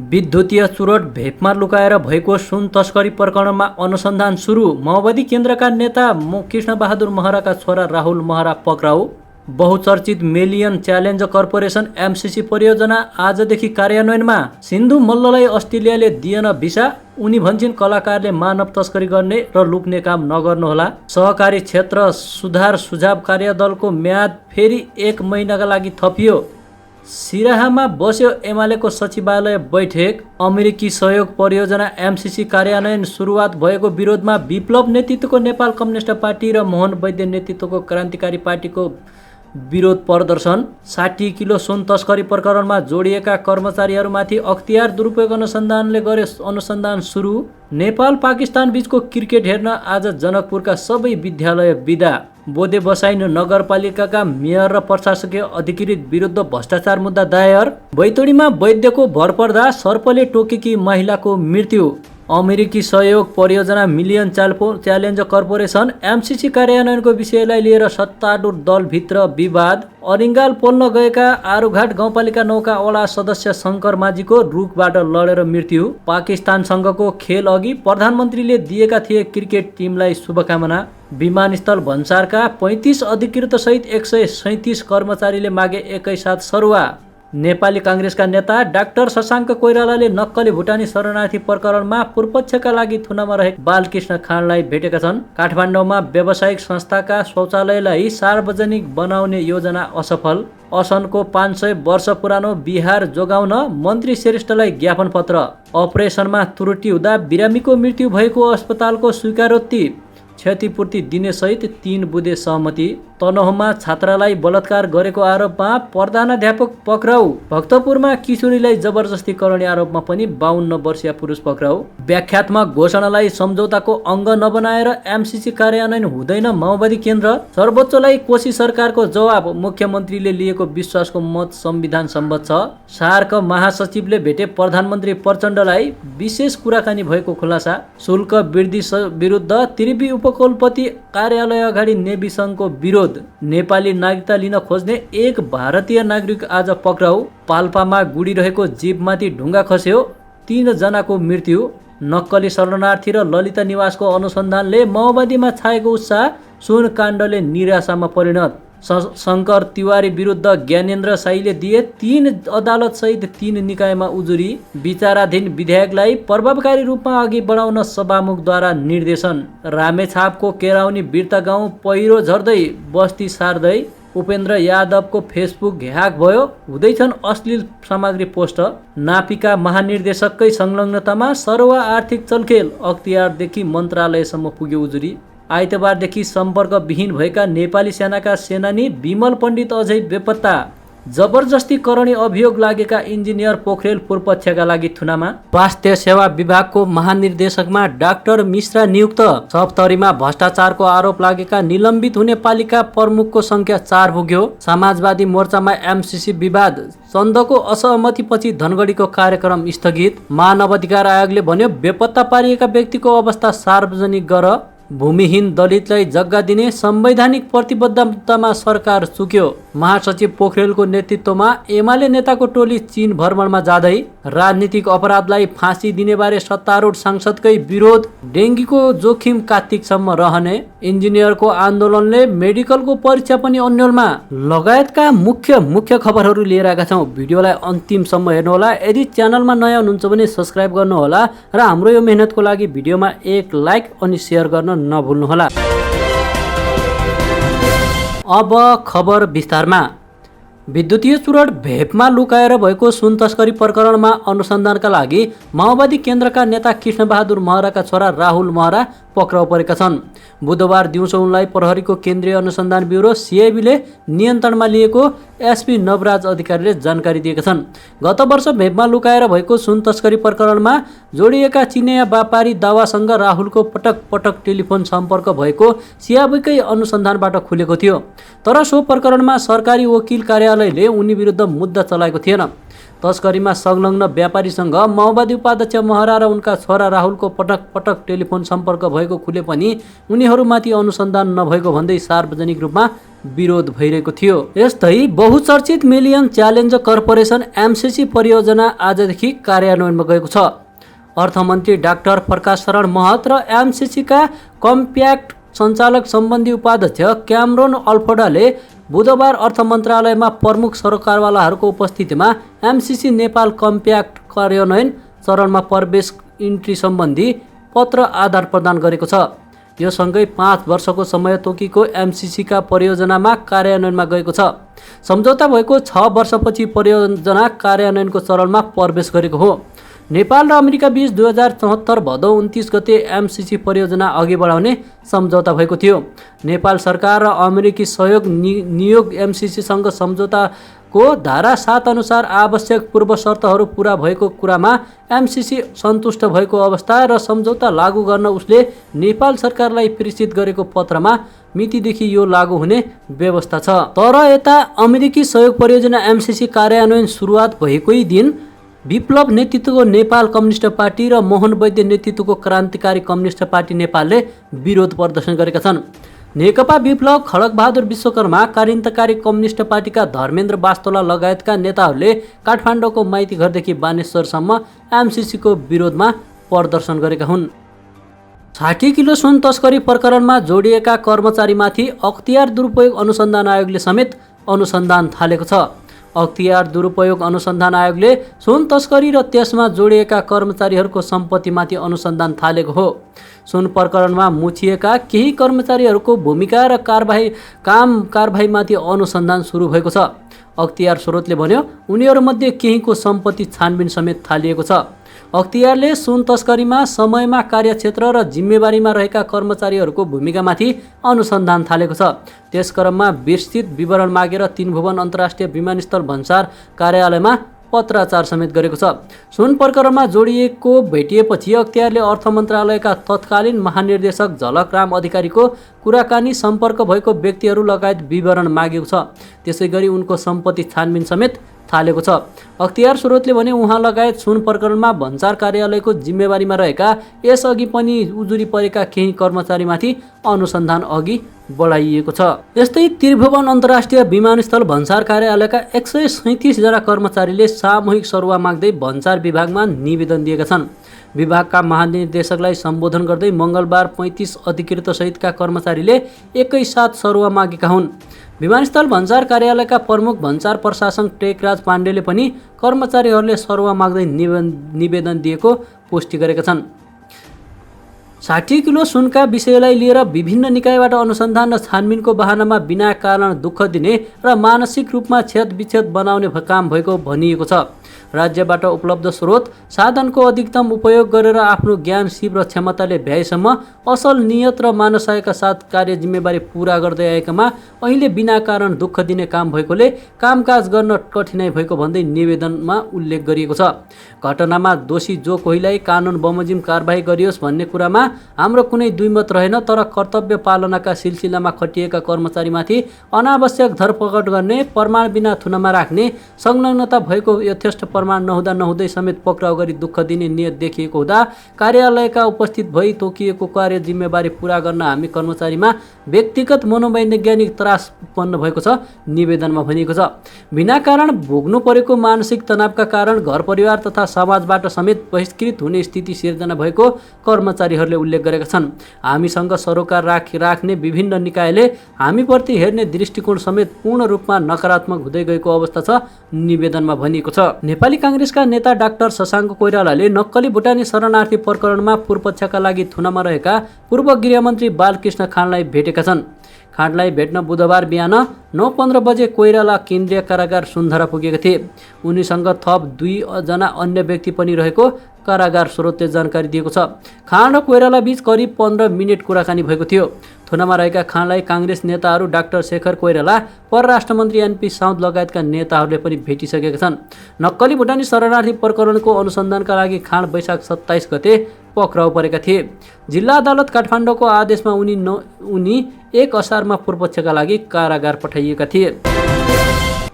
विद्युतीय चुरोट भेपमा लुकाएर भएको सुन तस्करी प्रकरणमा अनुसन्धान सुरु। माओवादी केन्द्रका नेता कृष्णबहादुर महराका छोरा राहुल महरा पक्राउ। बहुचर्चित मिलियन च्यालेन्ज कर्पोरेसन एमसिसी परियोजना आजदेखि कार्यान्वयनमा। सिन्धु मल्ललाई अस्ट्रेलियाले दिएन भिसा। उनी भन्छन् कलाकारले मानव तस्करी गर्ने र लुक्ने काम नगर्नुहोला। सहकारी क्षेत्र सुधार सुझाव कार्यदलको म्याद फेरि 1 महिनाका लागि थपियो। सिराहामा बस्यो एमालेको सचिवालय बैठक। अमेरिकी सहयोग परियोजना एमसिसी कार्यान्वयन सुरुवात भएको विरोधमा विप्लव नेतृत्वको नेपाल कम्युनिस्ट पार्टी र मोहन वैद्य नेतृत्वको क्रान्तिकारी पार्टीको विरोध प्रदर्शन। 60 किलो सुन तस्करी प्रकरणमा जोडिएका कर्मचारीहरूमाथि अख्तियार दुरुपयोग अनुसन्धानले गरे अनुसन्धान सुरु। नेपाल पाकिस्तान बीचको क्रिकेट हेर्न आज जनकपुरका सबै विद्यालय बिदा। बोदे बसाइनो नगरपालिकाका मेयर र प्रशासकीय अधिकृत विरुद्ध भ्रष्टाचार मुद्दा दायर। बैतडीमा वैद्यको भरपर्दा सर्पले टोकेकी महिलाको मृत्यु। अमेरिकी सहयोग परियोजना मिलियन च्यालेन्ज कर्पोरेसन एमसिसी कार्यान्वयनको विषयलाई लिएर सत्तारूढ दलभित्र विवाद। अरिङ्गाल पोल्न गएका आरुघाट गाउँपालिका 9 का वडा सदस्य शङ्कर माझीको रुखबाट लडेर मृत्यु। पाकिस्तानसँगको खेल अघि प्रधानमन्त्रीले दिएका थिए क्रिकेट टिमलाई शुभकामना। विमानस्थल भन्सारका 35 अधिकृत सहित 137 कर्मचारीले मागे एकैसाथ सरुवा। नेपाली काङ्ग्रेसका नेता डाक्टर शशाङ्क कोइरालाले नक्कली भुटानी शरणार्थी प्रकरणमा पूर्वपक्षका लागि थुनामा रहेका बालकृष्ण खाँडलाई भेटेका छन्। काठमाडौँमा व्यावसायिक संस्थाका शौचालयलाई सार्वजनिक बनाउने योजना असफल। असनको 500 वर्ष पुरानो बिहार जोगाउन मन्त्री श्रेष्ठलाई ज्ञापन पत्र। अपरेसनमा त्रुटि हुँदा बिरामीको मृत्यु भएको अस्पतालको स्वीकारोक्ति। क्षतिपूर्ति दिने सहित 3 बुँदे सहमति। तनहुँमा छात्रालाई बलात्कार गरेको आरोपमा प्रधानाध्यापक पक्राउ। भक्तपुरमा किशोरीलाई जबरजस्ती गर्ने आरोपमा पनि 52 वर्षीय पुरुष पक्राउ। व्याख्यात्मक घोषणालाई सम्झौताको अङ्ग नबनाएर एमसिसी कार्यान्वयन हुँदैन माओवादी केन्द्र। सर्वोच्चलाई कोशी सरकारको जवाब। मुख्यमन्त्रीले लिएको विश्वासको मत संविधान सम्मत छ। सार्क महासचिवले भेटे प्रधानमन्त्री प्रचण्डलाई। विशेष कुराकानी भएको खुलासा। शुल्क वृद्धि विरुद्ध त्रिवी उपकुलपति कार्यालय अगाडि नेवी सङ्घको विरोध। नेपाली नागरिकता लिन खोज्ने एक भारतीय नागरिक आज पक्राउ। पाल्पामा गुडिरहेको जीपमाथि ढुङ्गा खस्यो। 3 जनाको मृत्यु। नक्कली शरणार्थी र ललिता निवासको अनुसन्धानले माओवादीमा छाएको उत्साह। सुन काण्डले निराशामा परिणत। शङ्कर तिवारी विरुद्ध ज्ञानेन्द्र साईले दिए 3 अदालत सहित 3 निकायमा उजुरी। विचाराधीन विधेयकलाई प्रभावकारी रूपमा अघि बढाउन सभामुखद्वारा निर्देशन। रामेछापको केराउनी बिर्ता गाउँ पहिरो झर्दै बस्ती सार्दै। उपेन्द्र यादवको फेसबुक ह्याक भयो। हुँदैछन् अश्लील सामग्री पोस्ट। नापिका महानिर्देशककै संलग्नतामा सरुवा आर्थिक चलखेल। अख्तियारदेखि मन्त्रालयसम्म पुग्यो उजुरी। आइतबारदेखि सम्पर्कविहीन भएका नेपाली सेनाका सेनानी विमल पण्डित अझै बेपत्ता। जबरजस्ती करणी अभियोग लागेका इन्जिनियर पोखरेल पूर्वपक्षका लागि थुनामा। स्वास्थ्य सेवा विभागको महानिर्देशकमा डाक्टर मिश्रा नियुक्त। सप्तरीमा भ्रष्टाचारको आरोप लागेका निलम्बित हुने पालिका प्रमुखको संख्या 4 पुग्यो। समाजवादी मोर्चामा एमसिसी विवाद। चन्दको असहमतिपछि धनगढीको कार्यक्रम स्थगित। मानव अधिकार आयोगले भन्यो बेपत्ता पारिएका व्यक्तिको अवस्था सार्वजनिक गर। भूमिहीन दलितलाई जग्गा दिने संवैधानिक प्रतिबद्धतामा सरकार चुक्यो। महासचिव पोखरेलको नेतृत्वमा एमाले नेताको टोली चीन भ्रमणमा जाँदै। राजनीतिक अपराधलाई फाँसी दिनेबारे सत्तारूढ सांसदकै विरोध। डेङ्गीको जोखिम कार्तिकसम्म रहने। इन्जिनियरको आन्दोलनले मेडिकलको परीक्षा पनि अन्यलमा। लगायतका मुख्य खबरहरू लिएर आएका छौँ। भिडियोलाई अन्तिमसम्म हेर्नुहोला। यदि च्यानलमा नयाँ हुनुहुन्छ भने सब्स्क्राइब गर्नुहोला र हाम्रो यो मेहनतको लागि भिडियोमा 1 लाइक अनि सेयर गर्न नभुल्नुहोला। अब खबर विस्तारमा। विद्युतीय चुरोट भेपमा लुकाएर भएको सुन तस्करी प्रकरणमा अनुसन्धानका लागि माओवादी केन्द्रका नेता कृष्णबहादुर महराका छोरा राहुल महरा पक्राउ परेका छन्। बुधबार दिउँसो उनलाई प्रहरीको केन्द्रीय अनुसन्धान ब्युरो सिआइबीले नियन्त्रणमा लिएको एसपी नवराज अधिकारीले जानकारी दिएका छन्। गत वर्ष भेपमा लुकाएर भएको सुन तस्करी प्रकरणमा जोडिएका चिनिया व्यापारी दावासँग राहुलको पटक पटक टेलिफोन सम्पर्क भएको सिआइबीकै अनुसन्धानबाट खुलेको थियो। तर सो प्रकरणमा सरकारी वकिल कार्यालयले उनी विरुद्ध मुद्दा चलाएको थिएन। तस्करीमा संलग्न व्यापारीसँग माओवादी उपाध्यक्ष महरा र उनका छोरा राहुलको पटक पटक टेलिफोन सम्पर्क भएको खुले पनि उनीहरूमाथि अनुसन्धान नभएको भन्दै सार्वजनिक रूपमा विरोध भइरहेको थियो। यस्तै बहुचर्चित मिलियन च्यालेन्ज कर्पोरेसन एमसिसी परियोजना आजदेखि कार्यान्वयनमा गएको छ। अर्थमन्त्री डाक्टर प्रकाश शरण महत र एमसिसीका कम्प्याक्ट सञ्चालक सम्बन्धी उपाध्यक्ष क्यामरोन अल्फोडाले बुधबार अर्थ मन्त्रालयमा प्रमुख सरकारवालाहरूको उपस्थितिमा एमसिसी नेपाल कम्प्याक्ट कार्यान्वयन चरणमा प्रवेश इन्ट्री सम्बन्धी पत्र आदान प्रदान गरेको छ। यो सँगै 5 वर्षको समय तोकेको एमसिसीका परियोजनामा कार्यान्वयनमा गएको छ। सम्झौता भएको 6 वर्षपछि परियोजना कार्यान्वयनको चरणमा प्रवेश गरेको हो। नेपाल र अमेरिका बीच 2074 भदौ 29 गते एमसिसी परियोजना अघि बढाउने सम्झौता भएको थियो। नेपाल सरकार र अमेरिकी सहयोग नियोग एमसिसीसँग सम्झौताको धारा 7 अनुसार आवश्यक पूर्व शर्तहरू पूरा भएको कुरामा एमसिसी सन्तुष्ट भएको अवस्था र सम्झौता लागू गर्न उसले नेपाल सरकारलाई प्रेषित गरेको पत्रमा मितिदेखि यो लागू हुने व्यवस्था छ। तर यता अमेरिकी सहयोग परियोजना एमसिसी कार्यान्वयन सुरुवात भएकै दिन विप्लव नेतृत्वको नेपाल कम्युनिस्ट पार्टी र मोहन वैद्य नेतृत्वको क्रान्तिकारी कम्युनिस्ट पार्टी नेपालले विरोध प्रदर्शन गरेका छन्। नेकपा विप्लव खड्गबहादुर विश्वकर्मा, क्रान्तिकारी कम्युनिस्ट पार्टीका धर्मेन्द्र वास्तोला लगायतका नेताहरूले काठमाडौँको माइती घरदेखि बानेश्वरसम्म एमसिसीको विरोधमा प्रदर्शन गरेका हुन्। 60 किलो सुन तस्करी प्रकरणमा जोडिएका कर्मचारीमाथि अख्तियार दुरुपयोग अनुसन्धान आयोगले समेत अनुसन्धान थालेको छ। अख्तियार दुरुपयोग अनुसन्धान आयोगले सुन तस्करी र त्यसमा जोडिएका कर्मचारीहरूको सम्पत्तिमाथि अनुसन्धान थालेको हो। सुन प्रकरणमा मुछिएका केही कर्मचारीहरूको भूमिका र कारबाहीमाथि अनुसन्धान सुरु भएको छ। अख्तियार स्रोतले भन्यो उनीहरूमध्ये केहीको सम्पत्ति छानबिन समेत थालिएको छ। अख्तियारले सुन तस्करीमा समयमा कार्यक्षेत्र र जिम्मेवारीमा रहेका कर्मचारीहरूको भूमिकामाथि अनुसन्धान थालेको छ। त्यसक्रममा विस्तृत विवरण मागेर 3 भुवन अन्तर्राष्ट्रिय विमानस्थल भन्सार कार्यालयमा पत्राचार समेत गरेको छ। सुन प्रकरणमा जोडिएको भेटिएपछि अख्तियारले अर्थ मन्त्रालयका तत्कालीन महानिर्देशक झलकराम अधिकारीको कुराकानी सम्पर्क भएको व्यक्तिहरू लगायत विवरण मागेको छ। त्यसैगरी उनको सम्पत्ति छानबिन समेत थालेको छ। अख्तियार स्रोतले भने उहाँ लगायत सुन प्रकरणमा भन्सार कार्यालयको जिम्मेवारीमा रहेका यसअघि पनि उजुरी परेका केही कर्मचारीमाथि अनुसन्धान अघि बढाइएको छ। यस्तै त्रिभुवन अन्तर्राष्ट्रिय विमानस्थल भन्सार कार्यालयका 137 जना कर्मचारीले सामूहिक सरुवा माग्दै भन्सार विभागमा निवेदन दिएका छन्। विभागका महानिर्देशकलाई सम्बोधन गर्दै मङ्गलबार 35 अधिकृत सहितका कर्मचारीले एकैसाथ सरुवा मागेका हुन्। विमानस्थल भन्सार कार्यालयका प्रमुख भन्सार प्रशासक टेकराज पाण्डेले पनि कर्मचारीहरूले सरुवा माग्दै निवेदन दिएको पुष्टि गरेका छन्। 60 किलो सुनका विषयलाई लिएर विभिन्न निकायबाट अनुसन्धान र छानबिनको बहानामा बिना कारण दुःख दिने र मानसिक रूपमा क्षतविक्षत बनाउने काम भएको भनिएको छ। राज्यबाट उपलब्ध स्रोत साधनको अधिकतम उपयोग गरेर आफ्नो ज्ञान सिप र क्षमताले भ्याएसम्म असल नियत र मानसायका साथ कार्य जिम्मेवारी पूरा गर्दै आएकामा अहिले बिना कारण दुःख दिने काम भएकोले कामकाज गर्न कठिनाइ भएको भन्दै निवेदनमा उल्लेख गरिएको छ। घटनामा दोषी जो कोहीलाई कानुन बमोजिम कारबाही गरियोस् भन्ने कुरामा हाम्रो कुनै दुईमत रहेन, तर कर्तव्य पालनाका सिलसिलामा खटिएका कर्मचारीमाथि अनावश्यक धरपकड गर्ने, प्रमाण बिना थुनामा राख्ने, संलग्नता भएको यथेष्ट प्रमाण नहुँदै समेत पक्राउ गरी दुःख दिने नियत देखिएको हुँदा कार्यालयका उपस्थित भई तोकिएको कार्य जिम्मेवारी पूरा गर्न हामी कर्मचारीमा व्यक्तिगत मनोवैज्ञानिक त्रास उत्पन्न भएको छ, निवेदनमा भनिएको छ। बिना कारण भोग्नु परेको मानसिक तनावका कारण घर परिवार तथा समाजबाट समेत बहिष्कृत हुने स्थिति सिर्जना भएको कर्मचारीहरूले उल्लेख गरेका छन्। हामीसँग सरोकार राख्ने विभिन्न निकायले हामीप्रति हेर्ने दृष्टिकोण समेत पूर्ण रूपमा नकारात्मक हुँदै गएको अवस्था छ, निवेदनमा भनिएको छ। नेपाली काङ्ग्रेसका नेता डाक्टर शशाङ्क कोइरालाले नक्कली भुटानी शरणार्थी प्रकरणमा पूर्वपक्षका लागि थुनामा रहेका पूर्व गृहमन्त्री बालकृष्ण खाँडलाई भेटेका छन्। खाँडलाई भेट्न बुधबार बिहान 9:15 बजे कोइराला केन्द्रीय कारागार सुन्धरा पुगेका थिए। उनीसँग थप 2 जना अन्य व्यक्ति पनि रहेको कारागार स्रोतले जानकारी दिएको छ। खाँड र कोइराला बीच करिब 15 मिनट कुराकानी भएको थियो। थुनामा रहेका खाँडलाई काङ्ग्रेस नेताहरू डाक्टर शेखर कोइराला, परराष्ट्र मन्त्री एनपी साउद लगायतका नेताहरूले पनि भेटिसकेका छन्। नक्कली भुटानी शरणार्थी प्रकरणको अनुसन्धानका लागि खाँड वैशाख 27 गते पक्राउ परेका थिए। जिल्ला अदालत काठमाडौँको आदेशमा उनी 1 असारमा पूर्वपक्षका लागि कारागार पठाइएका थिए।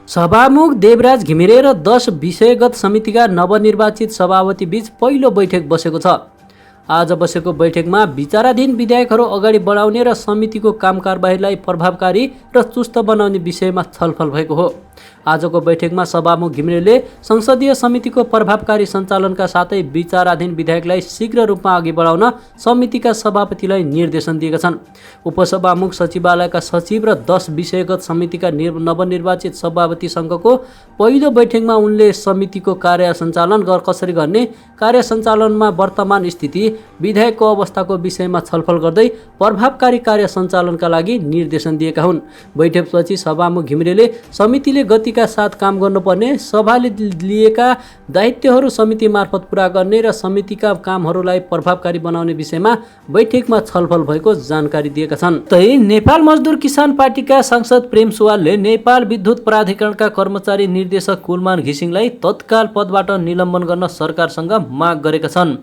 सभामुख देवराज घिमिरे र 10 विषयगत समितिका नवनिर्वाचित सभापति बीच पहिलो बैठक बसेको छ। आज बसेको बैठकमा विचाराधीन विधेयकहरू अगाडि बढाउने र समितिको काम कारबाहीलाई प्रभावकारी र चुस्त बनाउने विषयमा छलफल भएको हो। आजको बैठकमा सभामुख घिमिरेले संसदीय समितिको प्रभावकारी सञ्चालनका साथै विचाराधीन विधेयकलाई शीघ्र रूपमा अघि बढाउन समितिका सभापतिलाई निर्देशन दिएका छन्। उपसभामुख सचिवालयका सचिव र 10 विषयगत समितिका नवनिर्वाचित सभापति सङ्घको पहिलो बैठकमा उनले समितिको कार्य सञ्चालन कसरी गर्ने, कार्य सञ्चालनमा वर्तमान स्थिति, विधेयकको अवस्थाको विषयमा छलफल गर्दै प्रभावकारी कार्य सञ्चालनका लागि निर्देशन दिएका हुन्। बैठकपछि सभामुख घिमिरेले समितिले गतिका साथ काम गर्नुपर्ने, सभाले लिएका दायित्वहरू समिति मार्फत पूरा गर्ने र समितिका कामहरूलाई प्रभावकारी बनाउने विषयमा बैठकमा छलफल भएको जानकारी दिएका छन्। नेपाल मजदुर किसान पार्टीका सांसद प्रेम सुवालले नेपाल विद्युत प्राधिकरणका कर्मचारी निर्देशक कुलमान घिसिङलाई तत्काल पदबाट निलम्बन गर्न सरकारसँग माग गरेका छन्।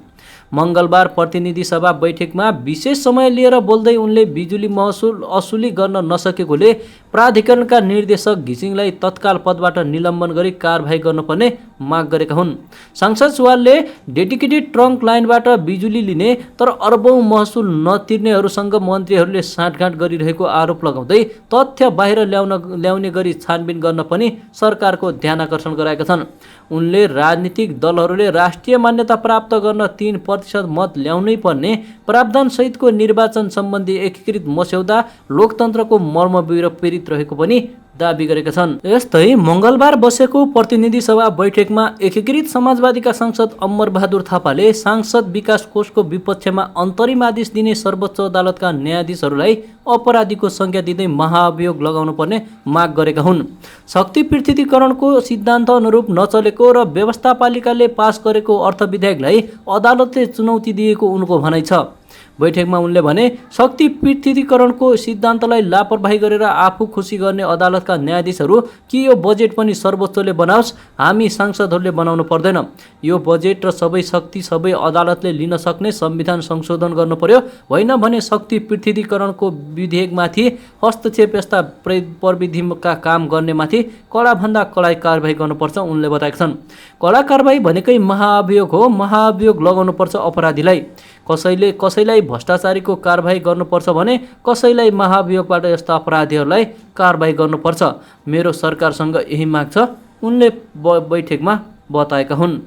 मङ्गलबार प्रतिनिधि सभा बैठकमा विशेष समय लिएर बोल्दै उनले बिजुली महसुल असुली गर्न नसकेकोले प्राधिकरणका निर्देशक घिसिङलाई तत्काल पदबाट निलम्बन गरी कारबाही गर्नुपर्ने माग गरेका हुन्। सांसद सुवालले डेडिकेटेड ट्रङ्क लाइनबाट बिजुली लिने तर अरबौं महसुल नतिर्नेहरूसँग मन्त्रीहरूले साँठगाँठ गरिरहेको आरोप लगाउँदै तथ्य बाहिर ल्याउने गरी छानबिन गर्न पनि सरकारको ध्यानकर्षण गराएका छन्। उनले राजनीतिक दलहरूले राष्ट्रिय मान्यता प्राप्त गर्न 3% मत ल्याउनै पर्ने प्रावधान सहितको निर्वाचन सम्बन्धी एकीकृत मस्यौदा लोकतन्त्रको मर्मविर प्रेरित रहेको पनि दाबी गरेका छन्। यस्तै मङ्गलबार बसेको प्रतिनिधि सभा बैठकमा एकीकृत समाजवादीका सांसद अमर बहादुर थापाले सांसद विकास कोषको विपक्षमा अन्तरिम आदेश दिने सर्वोच्च अदालतका न्यायाधीशहरूलाई अपराधीको संज्ञा दिँदै महाअभियोग लगाउनु पर्ने माग गरेका हुन्। शक्ति पृथकीकरणको सिद्धान्त अनुरूप नचलेको र व्यवस्थापालिकाले पास गरेको अर्थ विधेयकलाई अदालतले चुनौती दिएको उनको भनाइ छ। बैठकमा उनले भने शक्ति पृथकीकरणको सिद्धान्तलाई लापरवाही गरेर आफू खुसी गर्ने अदालतका न्यायाधीशहरू कि यो बजेट पनि सर्वोच्चले बनाओस्, हामी सांसदहरूले बनाउनु पर्दैन। यो बजेट र सबै शक्ति सबै अदालतले लिन सक्ने संविधान संशोधन गर्नु पर्यो, होइन भने शक्ति पृथकीकरणको विधेयकमाथि हस्तक्षेप यस्ता प्रविधिका काम गर्नेमाथि कडाभन्दा कडाई कारबाही गर्नुपर्छ उनले बताएका छन्। कडा कारबाही भनेकै महाअभियोग हो, महाअभियोग लगाउनुपर्छ अपराधीलाई। कसैलाई भ्रष्टाचारीको कारबाही गर्नुपर्छ भने कसैलाई महाअभियोगबाट यस्ता अपराधीहरूलाई कारबाही गर्नुपर्छ। मेरो सरकारसँग यही माग छ, उनले बैठकमा बताएका हुन्।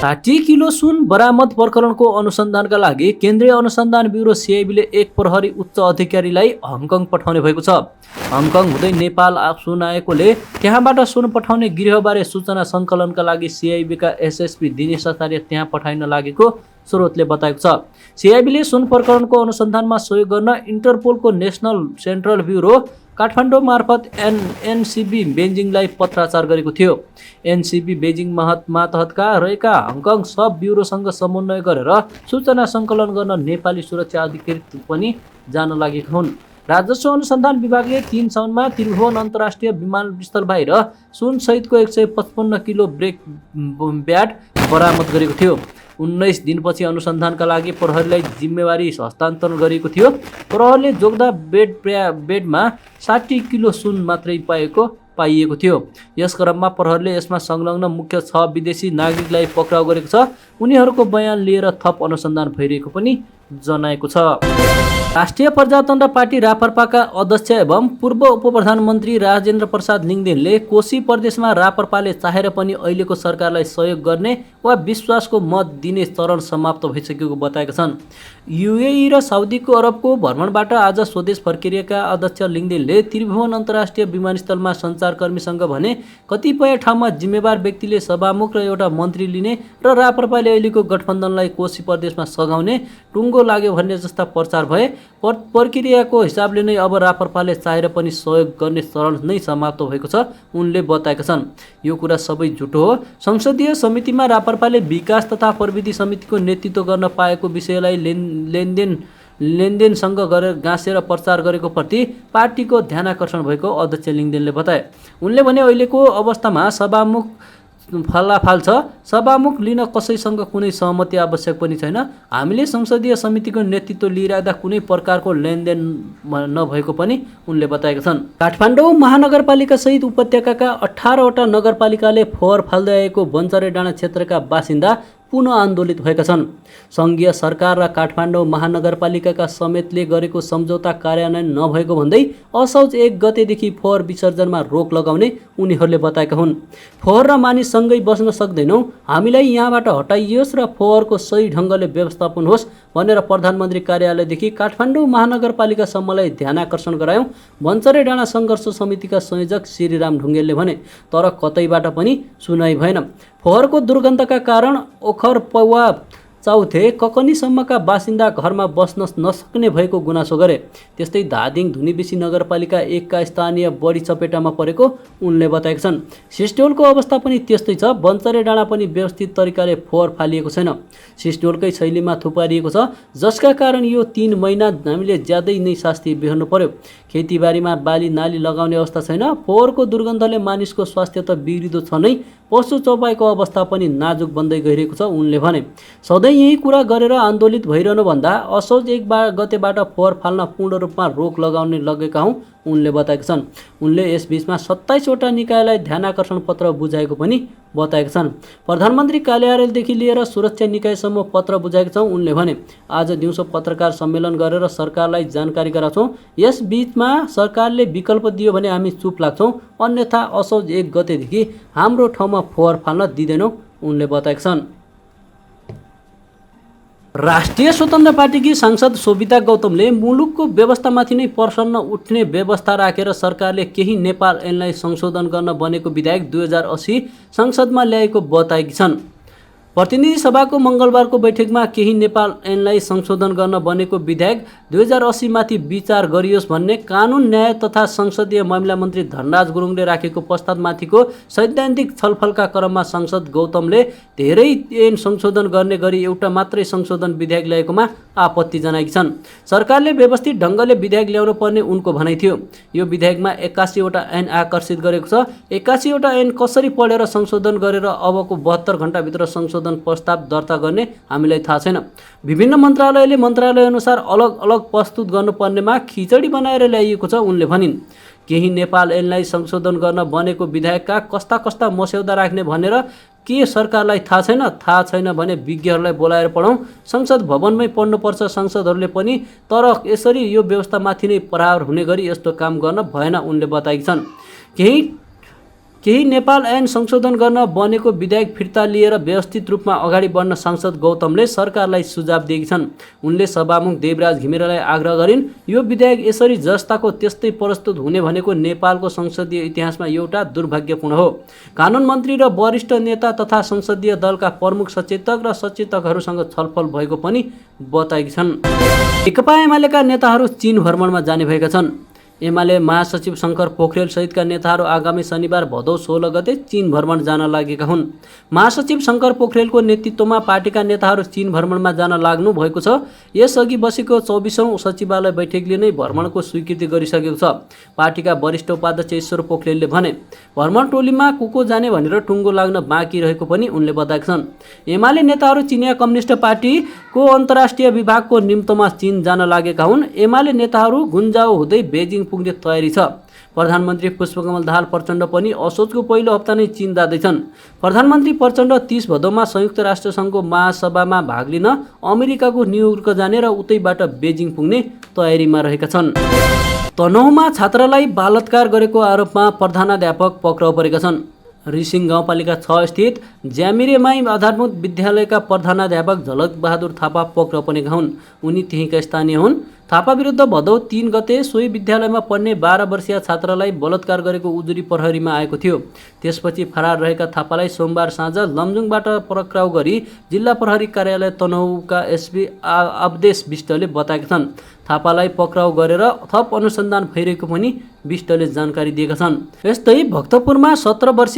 60 किलो सुन बरामद प्रकरणको अनुसन्धानका लागि केन्द्रीय अनुसन्धान ब्युरो सिआइबीले एक प्रहरी उच्च अधिकारीलाई हङकङ पठाउने भएको छ। हङकङ हुँदै नेपाल सुन आएकोले त्यहाँबाट सुन पठाउने गिरोहबारे सूचना सङ्कलनका लागि सिआइबीका एसएसपी दिनेश आचार्य त्यहाँ पठाइन लागेको स्रोतले बताएको छ। सिआइबीले सुन प्रकरणको अनुसन्धानमा सहयोग गर्न इन्टरपोलको नेसनल सेन्ट्रल ब्युरो काठमाडौँ मार्फत एनसिबी बेजिङलाई पत्राचार गरेको थियो। एनसिबी बेजिङ मातहतका रहेका हङकङ सब ब्युरोसँग समन्वय गरेर सूचना सङ्कलन गर्न नेपाली सुरक्षा अधिकृत पनि जान लागेका हुन्। राजस्व अनुसन्धान विभागले 3 साउनमा त्रिभुवन अन्तर्राष्ट्रिय विमानस्थल बाहिर सुन सहितको 155 किलो ब्याट बरामद गरेको थियो। 19 दिनपछि अनुसन्धानका लागि प्रहरीलाई जिम्मेवारी हस्तान्तरण गरिएको थियो। प्रहरीले जोग्दा बेडमा 60 किलो सुन मात्रै पाइएको थियो। यस क्रममा प्रहरीले यसमा संलग्न मुख्य 6 विदेशी नागरिकलाई पक्राउ गरेको छ। उनीहरूको बयान लिएर थप अनुसन्धान भइरहेको पनि जनाएको छ। राष्ट्रिय प्रजातन्त्र पार्टी रापरपाका अध्यक्ष एवं पूर्व उपप्रधानमन्त्री राजेन्द्र प्रसाद लिङदेनले कोशी प्रदेशमा रापरपाले चाहेर पनि अहिलेको सरकारलाई सहयोग गर्ने वा विश्वासको मत दिने चरण समाप्त भइसकेको बताएका छन्। युएई र साउदी अरबको भ्रमणबाट आज स्वदेश फर्किएका अध्यक्ष लिङदेनले त्रिभुवन अन्तर्राष्ट्रिय विमानस्थलमा सञ्चारकर्मीसँग भने कतिपय ठाउँमा जिम्मेवार व्यक्तिले सभामुख र एउटा मन्त्री लिने र रापरपाले अहिलेको गठबन्धनलाई कोशी प्रदेशमा सघाउने टुङ्गो लाग्यो भन्ने जस्ता प्रचार भए प्रक्रियाको हिसाबले नै अब रापरपाले चाहेर पनि सहयोग गर्ने चरण नै समाप्त भएको छ उनले बताएका छन्। यो कुरा सबै झुटो हो। संसदीय समितिमा रापरपाले विकास तथा प्रविधि समितिको नेतृत्व गर्न पाएको विषयलाई लेनदेनसँग गरेर गाँसेर प्रचार गरेको प्रति पार्टीको ध्यानाकर्षण भएको अध्यक्ष लिङदेनले बताए। उनले भने अहिलेको अवस्थामा सभामुख फालाफाल छ। सभामुख लिन कसैसँग कुनै सहमति आवश्यक पनि छैन। हामीले संसदीय समितिको नेतृत्व लिइराख्दा कुनै प्रकारको लेनदेन नभएको पनि उनले बताएका छन्। काठमाडौँ महानगरपालिका सहित उपत्यकाका 18वटा नगरपालिकाले फोहोर फाल्दै आएको बन्चरे डाँडा क्षेत्रका बासिन्दा पुनः आन्दोलित भएका छन्। सङ्घीय सरकार र काठमाडौँ महानगरपालिकाका समेतले गरेको सम्झौता कार्यान्वयन नभएको भन्दै असोज 1 गतेदेखि फोहोर विसर्जनमा रोक लगाउने उनीहरूले बताएका हुन्। फोहोर र मानिससँगै बस्न सक्दैनौँ, हामीलाई यहाँबाट हटाइयोस् र फोहोरको सही ढङ्गले व्यवस्थापन होस् भनेर प्रधानमन्त्री कार्यालयदेखि काठमाडौँ महानगरपालिकासम्मलाई ध्यानाकर्षण गरायौँ, बन्चरे डाँडा सङ्घर्ष समितिका संयोजक श्रीराम ढुङ्गेलले भने। तर कतैबाट पनि सुनाइ भएन। फोहोरको दुर्गन्धका कारण ओखर पौवा चौथे ककनीसम्मका बासिन्दा घरमा बस्न नसक्ने भएको गुनासो गरे। त्यस्तै धादिङ धुनीबेसी नगरपालिका 1 का स्थानीय बढी चपेटामा परेको उनले बताएका छन्। सिस्टोलको अवस्था पनि त्यस्तै छ। बन्चरे डाँडा पनि व्यवस्थित तरिकाले फोहोर फालिएको छैन, सिस्टोलकै शैलीमा थुपारिएको छ, जसका कारण यो 3 महिना हामीले ज्यादै नै शास्ति बेहोर्नु पर्यो। खेतीबारीमा बाली नाली लगाउने अवस्था छैन। फोहोरको दुर्गन्धले मानिसको स्वास्थ्य त बिग्रिँदो छ नै, पशु चौपाईको अवस्था पनि नाजुक बन्दै गइरहेको छ उनले भने। सधैँ यही कुरा गरेर आन्दोलित भइरहनुभन्दा असोज 1 गतेबाट फोहोर फाल्न पूर्ण रूपमा रोक लगाउने लगेका हौँ उनले बताएका छन्। उनले यसबीचमा 27 वटा निकायलाई ध्यानाकर्षण पत्र बुझाएको पनि बताएका छन्। प्रधानमन्त्री कार्यालयदेखि लिएर सुरक्षा निकायसम्म पत्र बुझाएका छौँ उनले भने। आज दिउँसो पत्रकार सम्मेलन गरेर सरकारलाई जानकारी गराउँछौँ। यस बीचमा सरकारले विकल्प दियो भने हामी चुप लाग्छौँ, अन्यथा असोज 1 गतेदेखि हाम्रो ठाउँमा फोहोर फाल्न दिँदैनौँ उनले बताएका छन्। राष्ट्रिय स्वतन्त्र पार्टीकी सांसद शोभिता गौतमले मुलुकको व्यवस्थामाथि नै प्रश्न उठ्ने व्यवस्था राखेर सरकारले केही नेपाल ऐनलाई संशोधन गर्न बनेको विधेयक 2080 संसदमा ल्याएको बताएकी छन्। प्रतिनिधि सभाको मङ्गलबारको बैठकमा केही नेपाल ऐनलाई संशोधन गर्न बनेको विधेयक 2080 माथि विचार गरियोस् भन्ने कानुन न्याय तथा संसदीय मामिला मन्त्री धनराज गुरुङले राखेको प्रस्तावमाथिको सैद्धान्तिक छलफलका क्रममा सांसद गौतमले धेरै ऐन संशोधन गर्ने गरी एउटा मात्रै संशोधन विधेयक ल्याएकोमा आपत्ति जनाएकी छन्। सरकारले व्यवस्थित ढङ्गले विधेयक ल्याउनु पर्ने उनको भनाइ थियो। यो विधेयकमा 81 वटा ऐन आकर्षित गरेको छ। 81 वटा ऐन कसरी पढेर संशोधन गरेर अबको 72 घण्टाभित्र संशोधन प्रस्ताव दर्ता गर्ने हामीलाई थाहा छैन। विभिन्न मन्त्रालयले मन्त्रालय अनुसार अलग अलग प्रस्तुत गर्नुपर्नेमा खिचडी बनाएर ल्याइएको छ उनले भनिन्। केही नेपाल ऐनलाई संशोधन गर्न बनेको विधेयकका कस्ता कस्ता मस्यौदा राख्ने भनेर के सरकारलाई थाहा छैन भने विज्ञहरूलाई बोलाएर पढौँ, संसद भवनमै पढ्नुपर्छ सांसदहरूले पनि। तर यसरी यो व्यवस्थामाथि नै प्रहार हुने गरी यस्तो काम गर्न भएन उनले बताएकी छन्। केही नेपाल ऐन संशोधन गर्न बनेको विधेयक फिर्ता लिएर व्यवस्थित रूपमा अगाडि बढ्न सांसद गौतमले सरकारलाई सुझाव दिएकी छन्। उनले सभामुख देवराज घिमिरेलाई आग्रह गरिन्, यो विधेयक यसरी जस्ताको त्यस्तै प्रस्तुत हुने भनेको नेपालको संसदीय इतिहासमा एउटा दुर्भाग्यपूर्ण हो। कानुन मन्त्री र वरिष्ठ नेता तथा संसदीय दलका प्रमुख सचेतक र सचेतकहरूसँग छलफल भएको पनि बताएकी छन्। नेकपा एमालेका नेताहरू चीन भ्रमणमा जाने भएका छन्। एमाले महासचिव शङ्कर पोखरेल सहितका नेताहरू आगामी शनिबार भदौ 16 गते चीन भ्रमण जान लागेका हुन्। महासचिव शङ्कर पोखरेलको नेतृत्वमा पार्टीका नेताहरू चीन भ्रमणमा जान लाग्नु भएको छ। यसअघि बसेको 24औं सचिवालय बैठकले नै भ्रमणको स्वीकृति गरिसकेको छ। पार्टीका वरिष्ठ उपाध्यक्ष ईश्वर पोखरेलले भने, भ्रमण टोलीमा को जाने भनेर टुङ्गो लाग्न बाँकी रहेको पनि उनले बताएका छन्। एमाले नेताहरू चिनिया कम्युनिस्ट पार्टीको अन्तर्राष्ट्रिय विभागको निम्तोमा चीन जान लागेका हुन्। एमाले नेताहरू गुन्जाओ हुँदै बेजिङ पुग्ने तयारी छ। प्रधानमन्त्री पुष्पकमल दाहाल प्रचण्ड पनि असोजको पहिलो हप्ता नै चीन जाँदैछन्। प्रधानमन्त्री प्रचण्ड 30 भदौमा संयुक्त राष्ट्रसङ्घको महासभामा भाग लिन अमेरिकाको न्युयोर्क जाने र उतैबाट बेजिङ पुग्ने तयारीमा रहेका छन्। तनहुँमा छात्रालाई बलात्कार गरेको आरोपमा प्रधानाध्यापक पक्राउ परेका छन्। रिसिङ गाउँपालिका 6 स्थित ज्यामिरेमाई आधारभूत विद्यालयका प्रधानाध्यापक झलक बहादुर थापा पक्राउ परेका हुन्। उनी त्यहीँका स्थानीय हुन्। थापा विरुद्ध भदौ 3 गते सोही विद्यालयमा पढ्ने 12 वर्षीय छात्रालाई बलात्कार गरेको उजुरी प्रहरीमा आएको थियो। त्यसपछि फरार रहेका थापालाई सोमबार साँझ लमजुङबाट पक्राउ गरी जिल्ला प्रहरी कार्यालय तनहुँका एसपी अवधेश विष्टले बताएका छन्। थापालाई पक्राउ गरेर थप अनुसन्धान भइरहेको पनि विष्टले जानकारी दिएका छन्। यस्तै भक्तपुरमा 17 वर्षीय